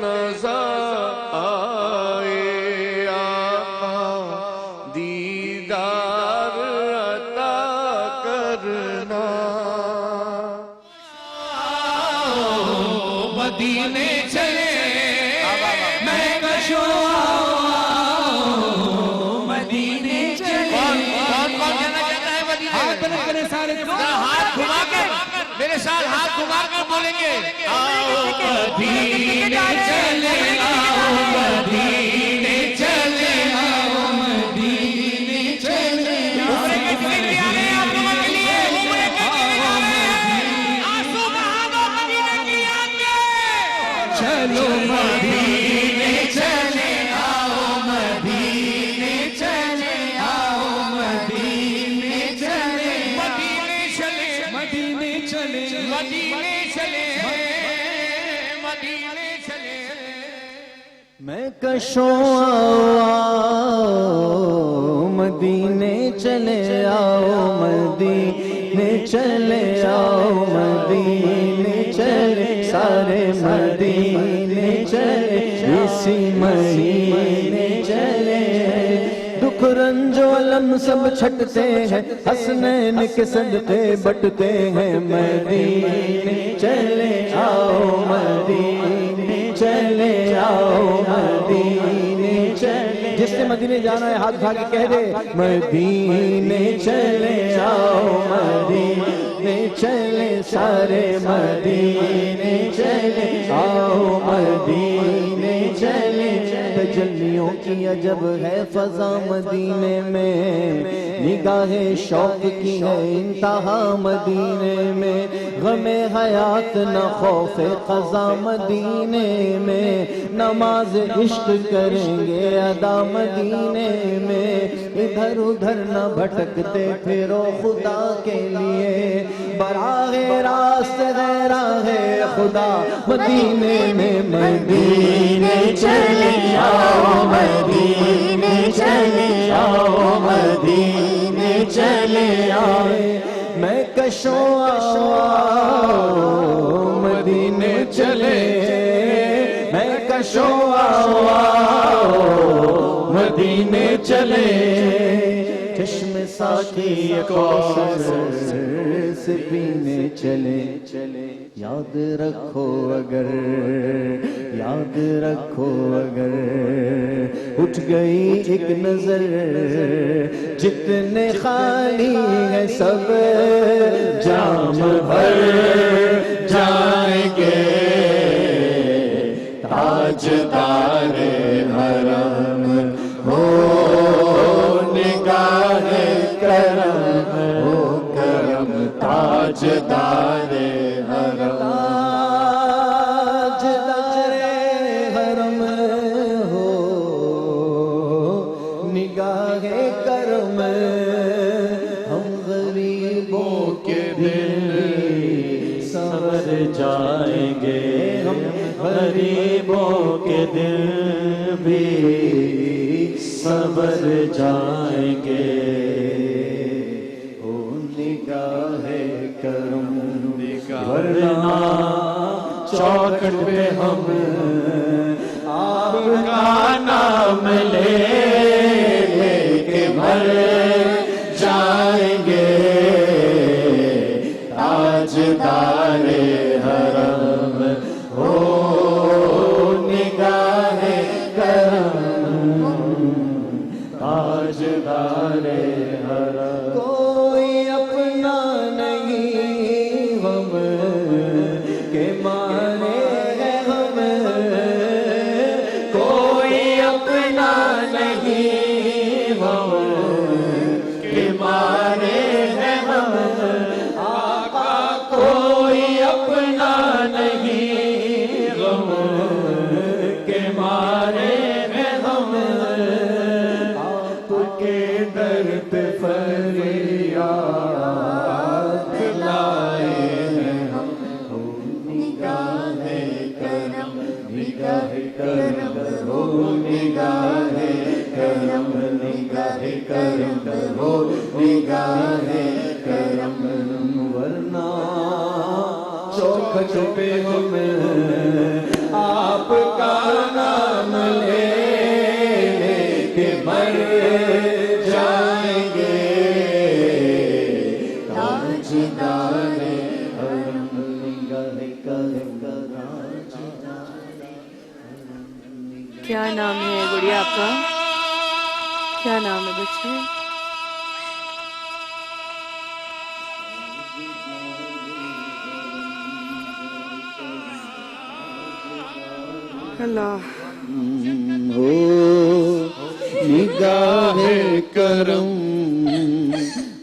नजर आए आका दीदार अता करना। मदीने चले मैं कशो मदीने चले। कौन कहना चाहता है मदीने? हाथ करे सारे हाथ घुमा के मेरे साथ हाथ घुमा कर बोलेंगे आओ मदीने चले आओ मदीने चले आओ मदीने चले। उम्र के टिकट भी आ रहे हैं आप लोगों के लिए। उम्र के टिकट आ रहे हैं। आंसू बहा दो मदीने के आगे। चलो मदीने चले आओ मदीने चले आओ मदीने चले। मदीने चले मदीने चले मदीने चले मदीने चले। मैं कशो आओ मदीने चले आओ मदीने चले आओ मदीने चले सारे मदीने चले इसी महीने चले। दुख रंजो अलम सब छटते हैं हसनैन के सदके बटते हैं मदीने चले आओ मदीने चले आओ मदीने चले। जिसने मदीने जाना है हाथ उठा के कह दे मदीने चले आओ मदीने चले सारे मदीने चले आओ मदीने चले। तजल्लियों की अजब है फजा मदीने में निगाहे शौक की है इंतहा मदीने में। गमे हयात न खौफे क़ज़ा मदीने में नमाज इश्क करेंगे अदा मदीने में। इधर उधर न भटकते फिरो खुदा के लिए बराहे रास्त है राहे खुदा मदीने में। मदीने चले आओ मदीने चले आओ मदीने चले आए। मैं कशो आओ मदीने चले मैं कशो आओ मदीने चले। चश्मे साकी कौसर से पीने चले चले। याद रखो अगर उठ गई एक नजर जितने खाली है सब जाम भर जाएंगे। ताजदारे हरम हो निगाहे करम हो करम ताजदारे हरम। ताजदारे हरम हो निगाहे करम। हम गरीबों के दिल संवर जाएंगे। हम गरीबों के दिल भी संवर जाएंगे। ओ निगाहे करम वरना चौखट पे हम आपका नाम ले के मर जाएंगे। ताजदारे हरम हो निगाहे करम ताजदारे हरम। कोई अपना नहीं हम के मारे हैं हम। कोई अपना नहीं हम के मारे हैं हम। आका कोई अपना नहीं हम के मारे हैं हम। आपके दर पे फरियाद लाए हैं हम। निगाहे करम निगाहे करम हो निगाहे करम निगाहे करम हो निगाहे करम। वरना चौखट पे हम आपका क्या नाम है गुड़िया आपका? क्या नाम है बच्चे? अल्लाह हो निगाहे करम,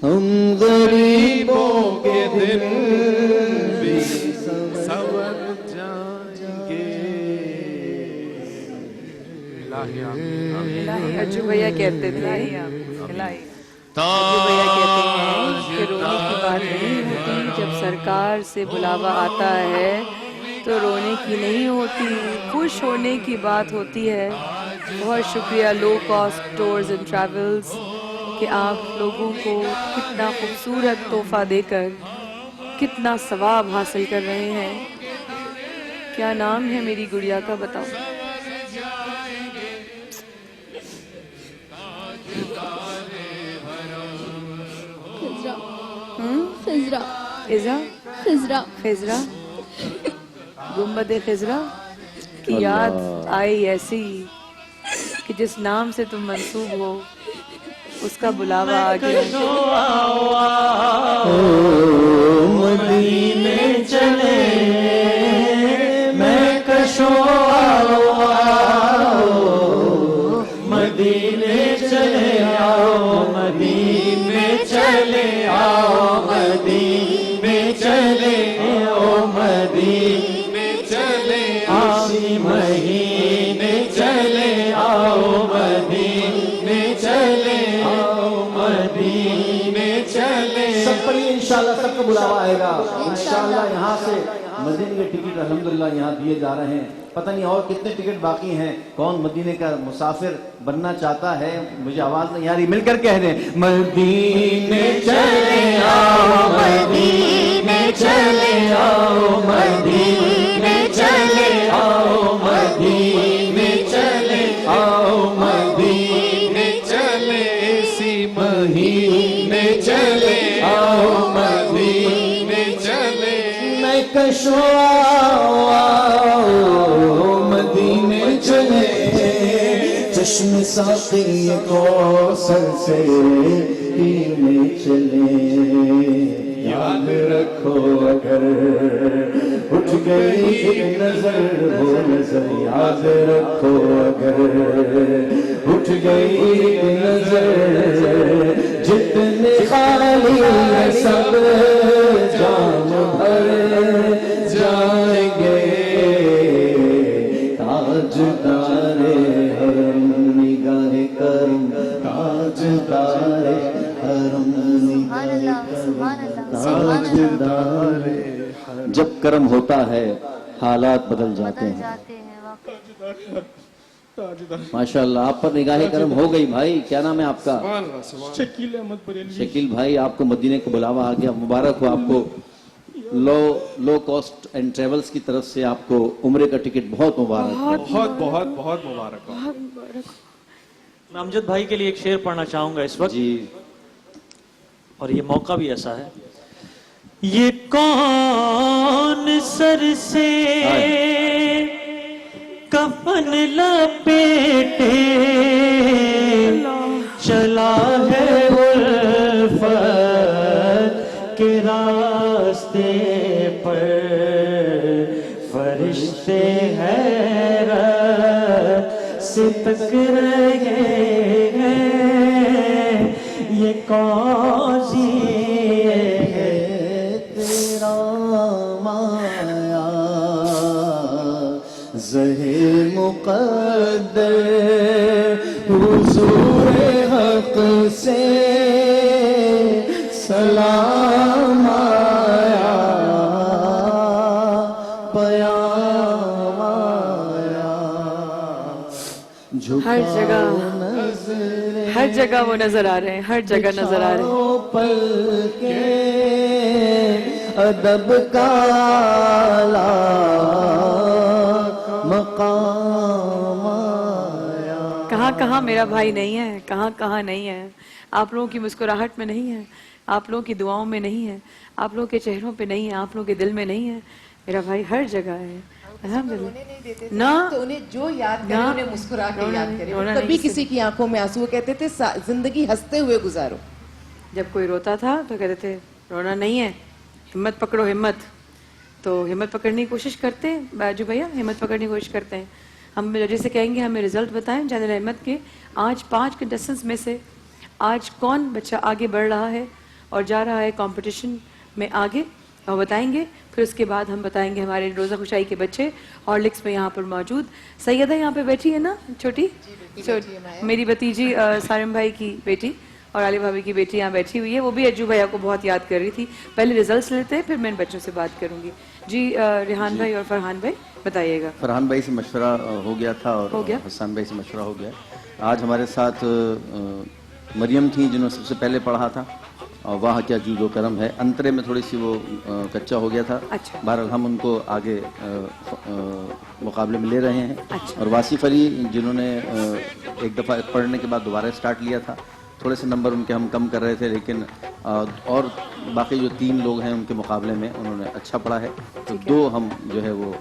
हम गरीबों के दिन भी संवर जाएंगे। अज्जू भैया कहते थे, अज्जू भैया कहते हैं कि रोने की बात नहीं होती, जब सरकार से बुलावा आता है तो रोने की नहीं होती, खुश होने की बात होती है। बहुत शुक्रिया low cost tours and travels कि आप लोगों को कितना खूबसूरत तोहफा देकर कितना सवाब हासिल कर रहे हैं। क्या नाम है मेरी गुड़िया का बताओ? खिजरा। इज़ा? खिजरा। खिजरा? गुम्बद खिजरा की याद आई ऐसी कि जिस नाम से तुम मंसूब हो उसका बुलावा आ गया। मदीने चले मैं कशो मदीने चले आओ, मदीने चले आओ, मदीने चले आओ, मदीने चले आशी महीने चले आओ, मदीने चले आओ, मदीने चले। सब पर ये इंशाल्लाह सबका बुलावा आएगा इंशाल्लाह। यहाँ से मदीने के टिकट अल्हम्दुलिल्लाह यहाँ दिए जा रहे हैं। पता नहीं और कितने टिकट बाकी हैं। कौन मदीने का मुसाफिर बनना चाहता है? मुझे आवाज नहीं आ रही, मिलकर कह रहे हैं मदीने चले आओ, मदीने चले आओ, मदीने चले आओ, मदीने चले आओ, मदीने चले इसी महीने चले आओ, मदीने चले मैं कशो मदीने चले। चश्मे साक़ी कौसर से पीने चले। याद रखो अगर उठ गई एक नजर वो नजर, याद रखो अगर उठ गई एक नजर, जितने खाली है सब जाम भर जाएंगे। ताजदारे हरम निगाहे करम, ताजदारे हरम निगाहे करम, ताजदारे। जब कर्म होता है हालात बदल जाते हैं। माशाल्लाह आप पर निगाहे करम हो गई भाई। क्या नाम है आपका? शकील अहमद बरेलवी। शकील भाई आपको मदीने को बुलावा आ गया, मुबारक हो आपको। लो कॉस्ट एंड ट्रेवल्स की तरफ से आपको उम्रे का टिकट बहुत मुबारक। बहुत बहुत बहुत मुबारक हो। मैं अमजद भाई के लिए एक शेर पढ़ना चाहूंगा इस वक्त जी। और ये मौका भी ऐसा है। ये कौन सर से कफन लपेटे चला है उल्फत के रास्ते पर, फरिश्ते हैरत से तक रहे हैं। ये कौन है तेरा माया ज़हे मुक़द्दर हुज़ूर हक़ से सलाम आया, पयाम आया। हर जगह वो नजर आ रहे हैं, हर जगह नजर आ रहे हैं। पल के अदब का मकाम आया। कहाँ कहाँ मेरा भाई नहीं है, कहाँ कहाँ नहीं है। आप लोगों की मुस्कुराहट में नहीं है, आप लोगों की दुआओं में नहीं है, आप लोगों के चेहरों पे नहीं है, आप लोगों के दिल में नहीं है। मेरा भाई हर जगह है, अल्हम्दुलिल्लाह। रोने नहीं देते थे ना। तो उन्हें जो याद करे ना। उन्हें मुस्कुरा के रोना याद नहीं- करे, रोना कभी नहीं किसी की आंखों में आंसू, वो कहते थे जिंदगी हंसते हुए गुजारो। जब कोई रोता था तो कहते थे रोना नहीं है, हिम्मत पकड़ो हिम्मत। तो हिम्मत पकड़ने की कोशिश करते हैं बाजू भैया, हिम्मत पकड़ने की कोशिश करते हैं। हम जैसे कहेंगे हमें रिजल्ट बताएं जनरल अहमद के, आज 5 कंटेस्टेंट्स में से आज कौन बच्चा आगे बढ़ रहा है और जा रहा है कंपटीशन में आगे, और बताएंगे। फिर उसके बाद हम बताएंगे हमारे रोज़ा खुशाई के बच्चे हॉर्लिक्स में यहाँ पर मौजूद। सैयदा यहाँ पे बैठी है ना छोटी, मेरी भतीजी सारिम भाई की बेटी और आली भाभी की बेटी यहाँ बैठी हुई है, वो भी अज्जू भैया को बहुत याद कर रही थी। पहले रिजल्ट्स लेते हैं फिर मैं इन बच्चों से बात करूंगी। जी रेहान भाई और फरहान भाई बताइएगा। फरहान भाई से मशवरा हो गया था और हो गया? हसन भाई से मशवरा हो गया। आज हमारे साथ मरियम थी जिन्होंने सबसे पहले पढ़ा था, और वाह क्या जूदो करम है, अंतरे में थोड़ी सी वो कच्चा हो गया था। अच्छा। बहरहाल हम उनको आगे मुकाबले में ले रहे हैं। अच्छा। और वासिफ अली जिन्होंने एक दफ़ा पढ़ने के बाद दोबारा स्टार्ट लिया था, थोड़े से नंबर उनके हम कम कर रहे थे, लेकिन और बाकी जो 3 लोग हैं उनके मुकाबले में उन्होंने अच्छा पढ़ा है। तो 2 हम जो है वो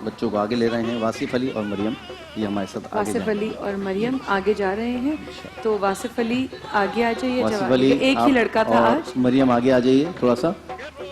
बच्चों को आगे ले रहे हैं, वासिफ अली और मरियम, ये हमारे साथ आगे वासिफ जाएंगे। अली और मरियम आगे जा रहे हैं। तो वासिफ अली आगे आ जाइए। वासिफ जवाब- अली एक ही आप लड़का था और आज। मरियम आगे आ जाइए थोड़ा सा,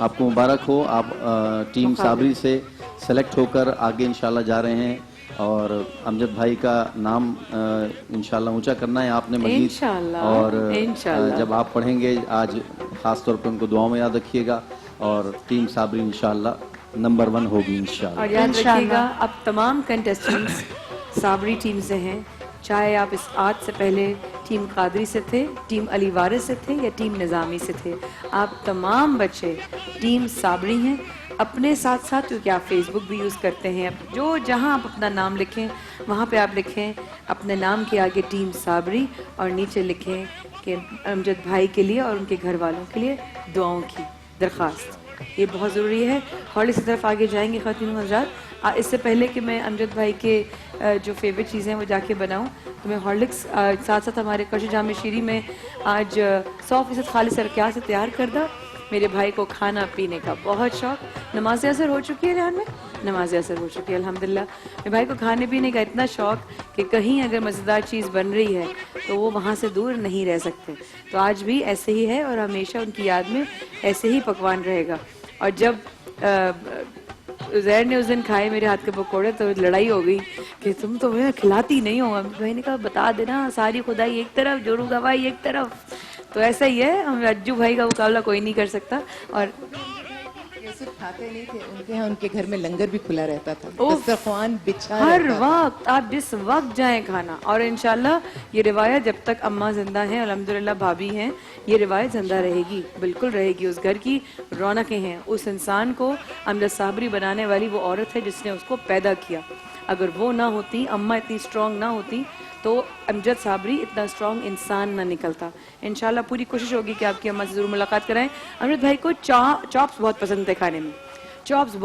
आपको मुबारक हो। आप टीम मुकाबले। साबरी से सेलेक्ट होकर आगे इंशाल्लाह जा रहे हैं, और अमजद भाई का नाम इंशाल्लाह ऊंचा करना है आपने मजीद। इंशाल्लाह, और इंशाल्लाह। जब आप पढ़ेंगे आज खास तौर पर उनको दुआओं में याद रखिएगा, और टीम साबरी इंशाल्लाह नंबर 1 होगी इंशाल्लाह। और याद रखिएगा अब तमाम कंटेस्टेंट्स साबरी टीम से हैं, चाहे आप इस आज से पहले टीम कादरी से थे, टीम अली वारिस से थे या टीम निज़ामी से थे, आप तमाम बच्चे टीम साबरी हैं। अपने साथ साथ, क्योंकि आप फेसबुक भी यूज़ करते हैं, जो जहां आप अपना नाम लिखें वहां पे आप लिखें अपने नाम के आगे टीम साबरी और नीचे लिखें कि अमजद भाई के लिए और उनके घर वालों के लिए दुआओं की दरख्वास्त। ये बहुत ज़रूरी है। हॉर्लिक्स की तरफ आगे जाएंगे ख़वातीन हज़रात। इससे पहले कि मैं अमजद भाई के जो फेवरेट चीज़ें हैं वो जाके बनाऊं, तो मैं हॉर्लिक्स साथ साथ हमारे कश जाम शीरी में आज 100% खालिस अरकिया से तैयार करदा। मेरे भाई को खाना पीने का बहुत शौक, नमाज असर हो चुकी है रेहान में, नमाज असर हो चुकी है अल्हम्दुलिल्लाह। मेरे भाई को खाने पीने का इतना शौक कि कहीं अगर मज़ेदार चीज़ बन रही है तो वो वहाँ से दूर नहीं रह सकते। तो आज भी ऐसे ही है और हमेशा उनकी याद में ऐसे ही पकवान रहेगा। और जब जहर ने उस दिन खाए मेरे हाथ के पकौड़े तो लड़ाई हो गई कि तुम तो मुझे खिलाती नहीं हो। भाई ने कहा बता देना, सारी खुदाई एक तरफ, जोरू गवाई एक तरफ। तो ऐसा ही है, हम अज्जू भाई का मुकाबला कोई नहीं कर सकता। और ये सिर्फ खाते नहीं थे, उनके यहाँ उनके घर में लंगर भी खुला रहता था, उफ। दस्तरख्वान बिछा हर रहता था। वक्त आप जिस वक्त जाएं खाना। और इंशाल्लाह ये रिवायत जब तक अम्मा जिंदा हैं, अल्हम्दुलिल्लाह भाभी हैं, ये रिवायत जिंदा रहेगी, बिल्कुल रहेगी। उस घर की रौनकें हैं। उस इंसान को अमजद साबरी बनाने वाली वो औरत है जिसने उसको पैदा किया। अगर वो ना होती, अम्मा इतनी स्ट्रांग ना होती, तो अमजद साबरी इतना स्ट्रांग इंसान ना निकलता। इंशाल्लाह पूरी कोशिश होगी कि आपकी अम्मा से जरूर मुलाकात कराएं। अमजद भाई को चॉप्स बहुत पसंद है खाने में, चॉप्स